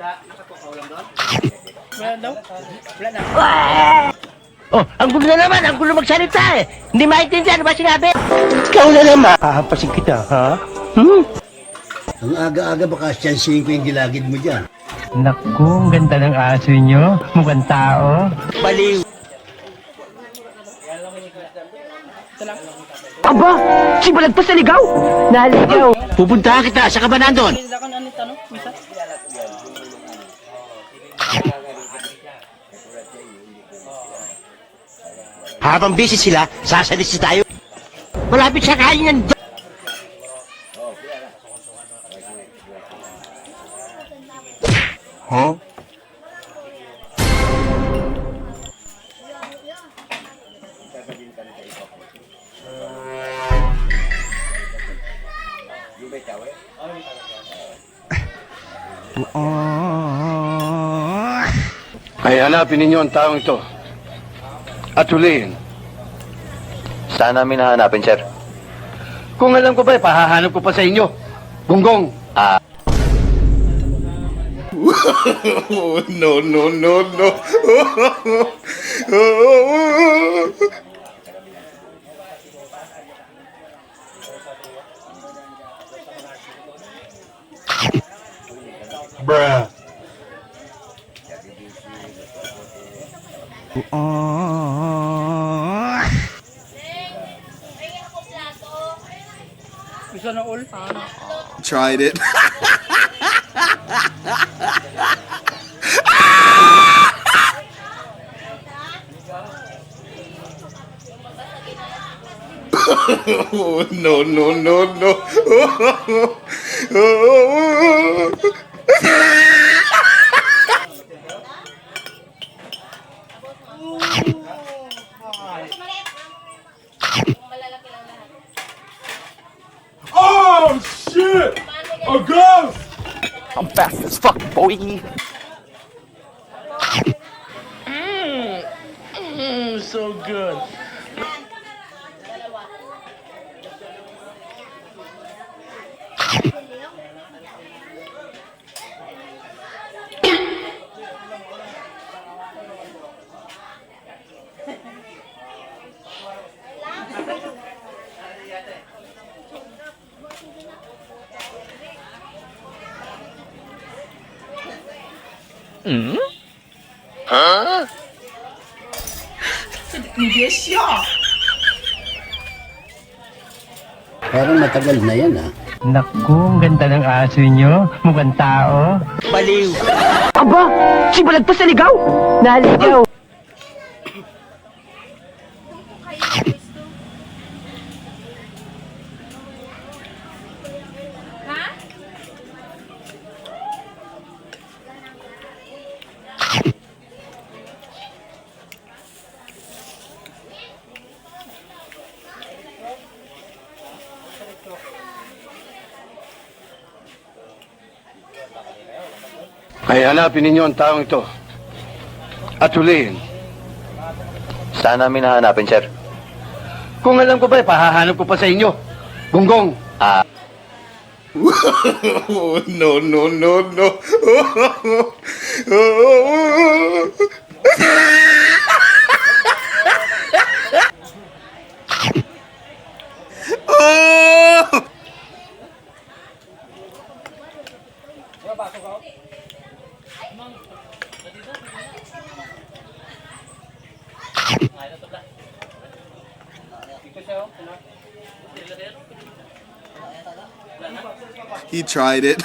Wala daw? Wala na. Oh, ang gulo na naman, ang gulo magsalita eh. Hindi maintindihan, ano ba sinabi? Ikaw na naman. Hahampasin kita, ha? Ang aga-aga baka siyansihin ko yung gilagid mo dyan. Naku, ang ganda ng aso nyo. Mukhang tao. Baliw. Aba, si Balagtas naligaw. Naligaw. Pupuntahan kita, sa ka ba nandun? Hindi ka ano tanong, misa. Habang busy sila, sasalis tayo. Malapit sa kain yan. Huh? Ay hanapin ninyo ang taong ito at hulihin. Saan namin hahanapin, sir? Kung alam ko ba, pahahanap ko pa sa inyo. Gonggong. No, no, no, no. Bruh. Isa na all. Tried it. No, no, no, no. Oh shit! A ghost! I'm fast as fuck, boy! So good. Parang matagal na yan, ah. Naku, ang ganda ng aso nyo. Mukhang tao. Baliw. Aba, si Balagtas naligaw. Naligaw. Ay hanapin ninyo ang taong ito at hulihin. Saan namin hahanapin, sir? Kung alam ko ba, pahahanap ko pa sa inyo. Gonggong. No, no, no, no. He tried it.